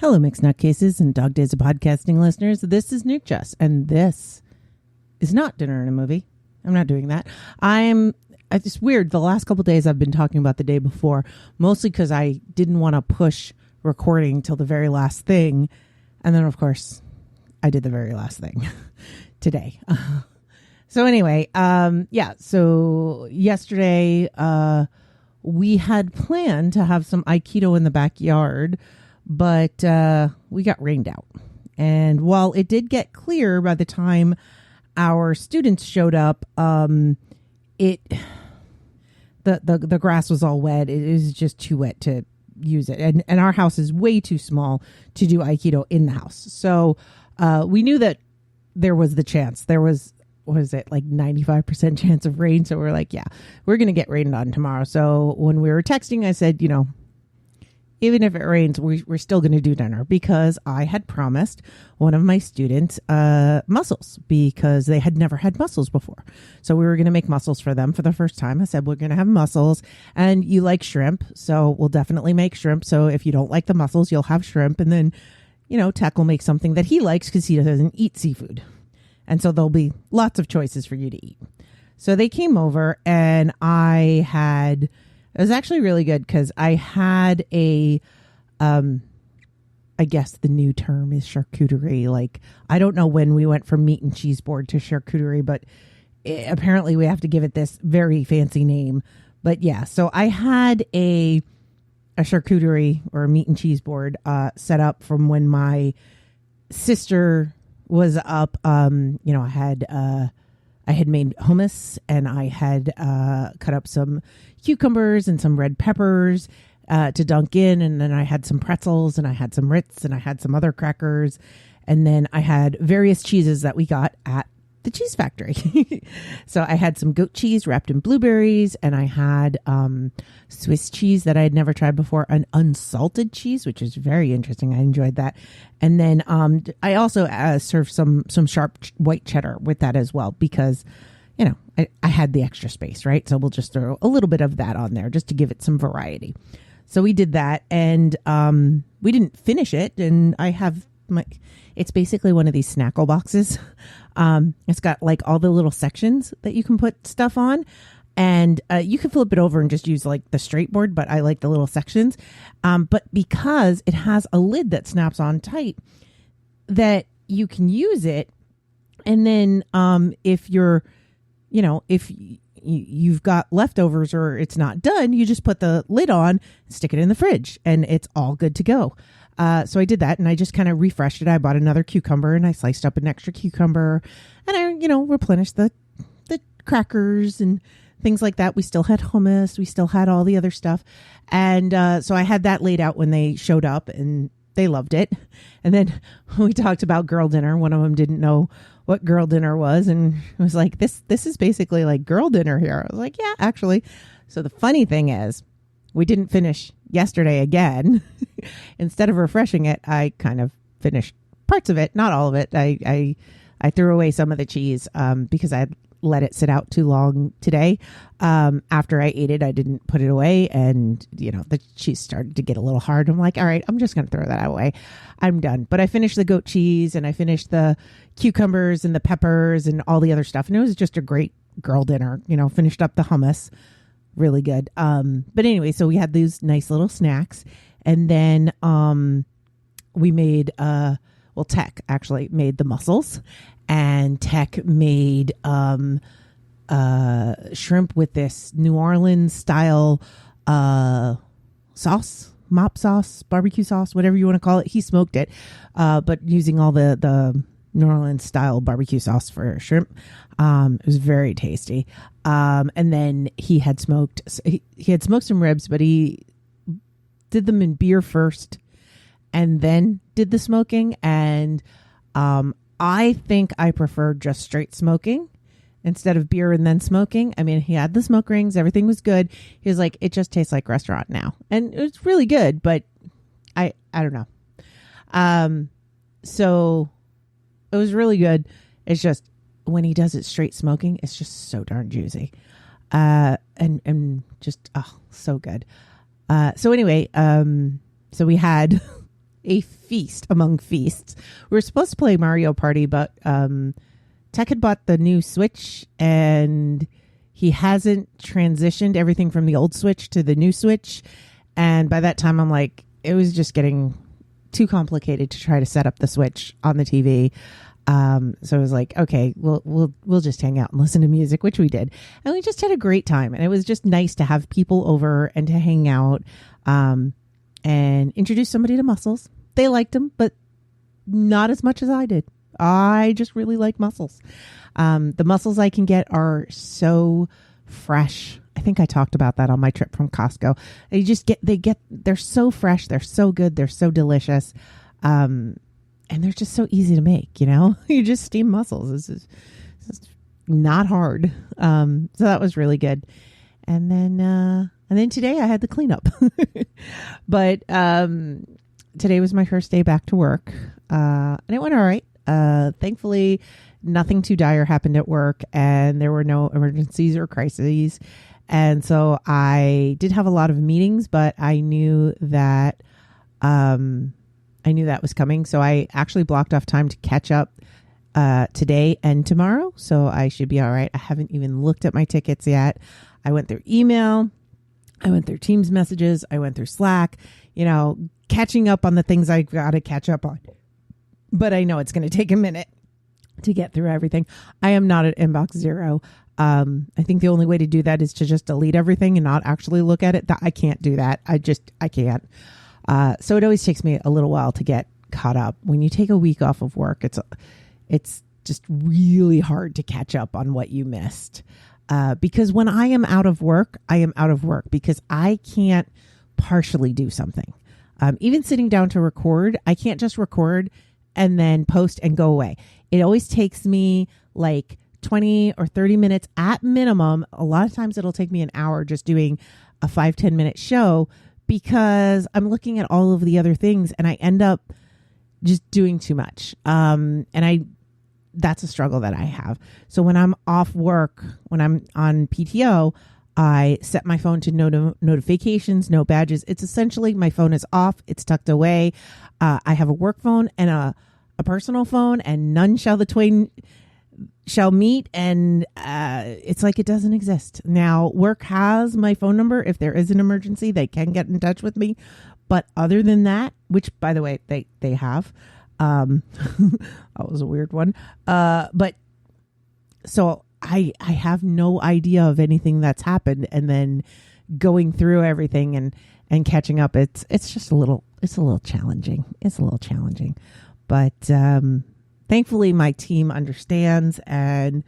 Hello, Mixed Nutcases and Dog Days of Podcasting listeners. This is Nuke Jess, and this is not Dinner and a Movie. I'm not doing that. It's weird. The last couple of days I've been talking about the day before, mostly because I didn't want to push recording till the very last thing. And then, of course, I did the very last thing today. So anyway, so yesterday we had planned to have some Aikido in the backyard, but we got rained out. And while it did get clear by the time our students showed up, the grass was all wet. It was just too wet to use it. And our house is way too small to do Aikido in the house. So we knew that there was the chance. There was, what is it, like 95% chance of rain. So we're like, yeah, we're going to get rained on tomorrow. So when we were texting, I said, even if it rains, we're still going to do dinner, because I had promised one of my students mussels, because they had never had mussels before. So we were going to make mussels for them for the first time. I said, we're going to have mussels, and you like shrimp, so we'll definitely make shrimp. So if you don't like the mussels, you'll have shrimp. And then, Tech will make something that he likes because he doesn't eat seafood. And so there'll be lots of choices for you to eat. So they came over, and it was actually really good, because I had I guess the new term is charcuterie. Like, I don't know when we went from meat and cheese board to charcuterie, but apparently we have to give it this very fancy name. But yeah, so I had a charcuterie or a meat and cheese board set up from when my sister was up. I had made hummus, and I had cut up some cucumbers and some red peppers to dunk in. And then I had some pretzels, and I had some Ritz, and I had some other crackers. And then I had various cheeses that we got at the cheese factory. So I had some goat cheese wrapped in blueberries, and I had Swiss cheese that I had never tried before, an unsalted cheese, which is very interesting. I enjoyed that. And then I also served some sharp white cheddar with that as well, because, I had the extra space, right? So we'll just throw a little bit of that on there just to give it some variety. So we did that, and we didn't finish it. And I have it's basically one of these Snackle boxes. It's got like all the little sections that you can put stuff on, and you can flip it over and just use like the straight board, but I like the little sections. But because it has a lid that snaps on tight, that you can use it. And then if you're, if you've got leftovers or it's not done, you just put the lid on, stick it in the fridge, and it's all good to go. So I did that, and I just kind of refreshed it. I bought another cucumber, and I sliced up an extra cucumber, and I, replenished the crackers and things like that. We still had hummus. We still had all the other stuff. And so I had that laid out when they showed up, and they loved it. And then we talked about girl dinner. One of them didn't know what girl dinner was, and it was like, this is basically like girl dinner here. I was like, yeah, actually. So the funny thing is, we didn't finish yesterday again. Instead of refreshing it, I kind of finished parts of it, not all of it. I threw away some of the cheese because I had let it sit out too long today. After I ate it, I didn't put it away, and the cheese started to get a little hard. I'm like, all right, I'm just going to throw that away. I'm done. But I finished the goat cheese, and I finished the cucumbers and the peppers and all the other stuff, and it was just a great girl dinner. Finished up the hummus. Really good. But anyway, so we had these nice little snacks, and then we made Tech actually made the mussels, and Tech made shrimp with this New Orleans style sauce, mop sauce, barbecue sauce, whatever you want to call it. He smoked it, but using all the New Orleans style barbecue sauce for shrimp. It was very tasty. And then he had smoked some ribs, but he did them in beer first and then did the smoking. And I think I prefer just straight smoking instead of beer and then smoking. I mean, he had the smoke rings. Everything was good. He was like, it just tastes like restaurant now. And it was really good, but I don't know. So it was really good. It's just when he does it straight smoking, it's just so darn juicy. And just, so good. So anyway, so we had a feast among feasts. We were supposed to play Mario Party, but Tech had bought the new Switch and he hasn't transitioned everything from the old Switch to the new Switch. And by that time, I'm like, it was just getting too complicated to try to set up the Switch on the TV. So I was like, okay, we'll just hang out and listen to music, which we did. And we just had a great time. And it was just nice to have people over and to hang out, and introduce somebody to Muscles. They liked him, but not as much as I did. I just really like Muscles. The mussels I can get are so fresh. I think I talked about that on my trip from Costco. They're so fresh. They're so good. They're so delicious. And they're just so easy to make, you just steam mussels. It's not hard. So that was really good. And then today I had the cleanup, but, today was my first day back to work. And it went all right. Thankfully nothing too dire happened at work and there were no emergencies or crises. And so I did have a lot of meetings, but I knew that was coming. So I actually blocked off time to catch up today and tomorrow. So I should be all right. I haven't even looked at my tickets yet. I went through email. I went through Teams messages. I went through Slack, catching up on the things I got to catch up on. But I know it's going to take a minute to get through everything. I am not at inbox zero. I think the only way to do that is to just delete everything and not actually look at it. I can't do that. I can't. So it always takes me a little while to get caught up. When you take a week off of work, it's just really hard to catch up on what you missed. Because when I am out of work, I am out of work because I can't partially do something. Even sitting down to record, I can't just record and then post and go away. It always takes me like 20 or 30 minutes at minimum. A lot of times it'll take me an hour just doing a 5-10 minute show because I'm looking at all of the other things and I end up just doing too much. That's a struggle that I have. So when I'm off work, when I'm on PTO, I set my phone to no notifications, no badges. It's essentially my phone is off. It's tucked away. I have a work phone and a personal phone, and none shall the twain shall meet. And it's like it doesn't exist. Now, work has my phone number. If there is an emergency, they can get in touch with me. But other than that, which, by the way, they have. That was a weird one. But so I have no idea of anything that's happened, and then going through everything and catching up, it's just a little challenging. It's a little challenging, but thankfully my team understands, and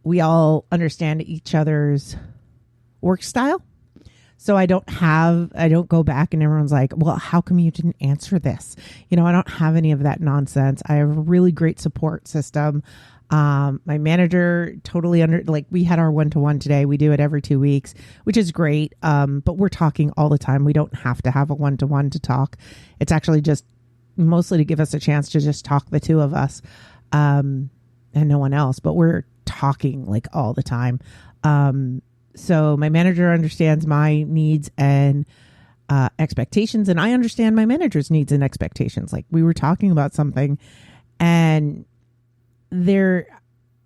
we all understand each other's work style. So I don't go back and everyone's like, well, how come you didn't answer this? I don't have any of that nonsense. I have a really great support system. My manager totally we had our 1-to-1 today. We do it every 2 weeks, which is great. But we're talking all the time. We don't have to have a 1-to-1 to talk. It's actually just mostly to give us a chance to just talk, the two of us, and no one else, but we're talking like all the time. So my manager understands my needs and expectations, and I understand my manager's needs and expectations. Like, we were talking about something, and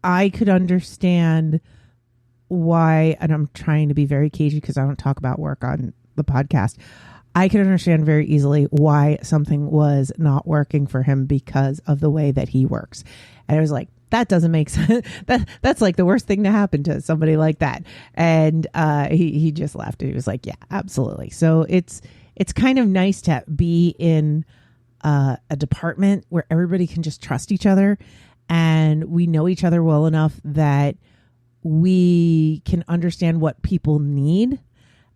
I could understand why, and I'm trying to be very cagey because I don't talk about work on the podcast. I could understand very easily why something was not working for him because of the way that he works. And I was like, that doesn't make sense. That's like the worst thing to happen to somebody like that. And he just laughed and he was like, yeah, absolutely. So it's kind of nice to be in a department where everybody can just trust each other, and we know each other well enough that we can understand what people need.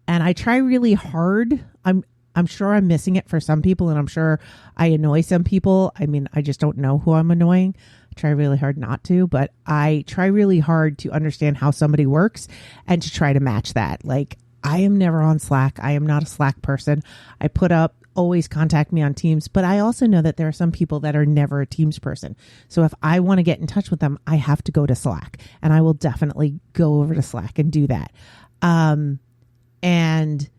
And I try really hard. I'm sure I'm missing it for some people, and I'm sure I annoy some people. I mean, I just don't know who I'm annoying. I try really hard not to, but I try really hard to understand how somebody works and to try to match that. Like, I am never on Slack. I am not a Slack person. I put up, always contact me on Teams, but I also know that there are some people that are never a Teams person. So if I want to get in touch with them, I have to go to Slack, and I will definitely go over to Slack and do that. And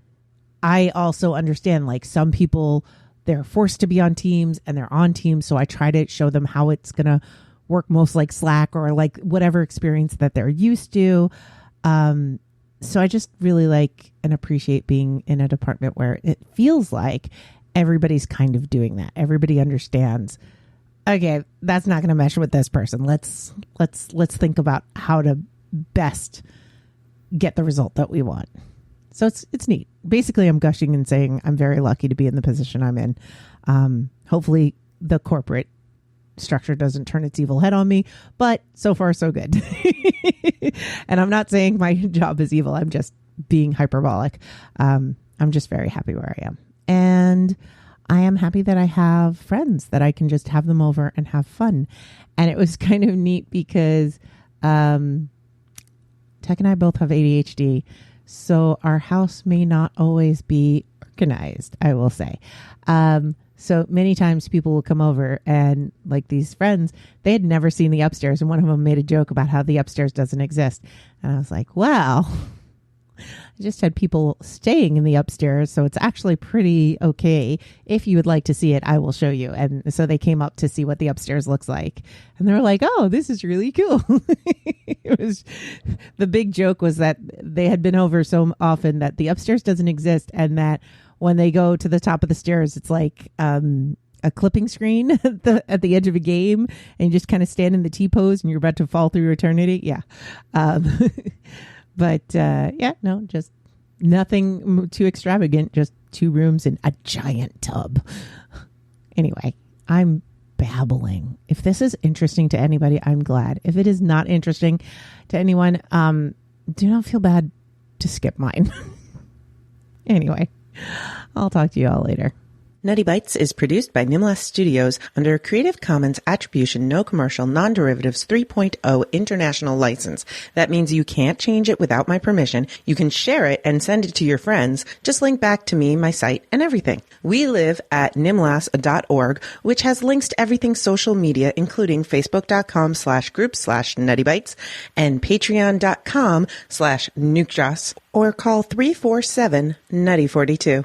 I also understand, like, some people they're forced to be on Teams and they're on Teams. So I try to show them how it's going to work most like Slack or like whatever experience that they're used to. So I just really like and appreciate being in a department where it feels like everybody's kind of doing that. Everybody understands, okay, that's not going to mesh with this person. Let's think about how to best get the result that we want. So it's neat. Basically, I'm gushing and saying I'm very lucky to be in the position I'm in. Hopefully the corporate structure doesn't turn its evil head on me, but so far so good. And I'm not saying my job is evil. I'm just being hyperbolic. I'm just very happy where I am. And I am happy that I have friends that I can just have them over and have fun. And it was kind of neat because Tech and I both have ADHD. So our house may not always be organized, I will say. So many times people will come over and like these friends, they had never seen the upstairs. And one of them made a joke about how the upstairs doesn't exist. And I was like, wow, I just had people staying in the upstairs. So it's actually pretty okay. If you would like to see it, I will show you. And so they came up to see what the upstairs looks like. And they were like, oh, this is really cool. It was, the big joke was that they had been over so often that the upstairs doesn't exist. And that when they go to the top of the stairs, it's like a clipping screen at the edge of a game, and you just kind of stand in the T pose and you're about to fall through eternity. Yeah. But no, just nothing too extravagant, just 2 rooms and a giant tub. Anyway, I'm babbling. If this is interesting to anybody, I'm glad. If it is not interesting to anyone, do not feel bad to skip mine. Anyway, I'll talk to you all later. Nutty Bites is produced by Nimlas Studios under a Creative Commons Attribution No Commercial Non-Derivatives 3.0 International License. That means you can't change it without my permission. You can share it and send it to your friends. Just link back to me, my site, and everything. We live at nimlas.org, which has links to everything social media, including facebook.com/group/nuttybites and patreon.com/nukejoss, or call 347-NUTTY42.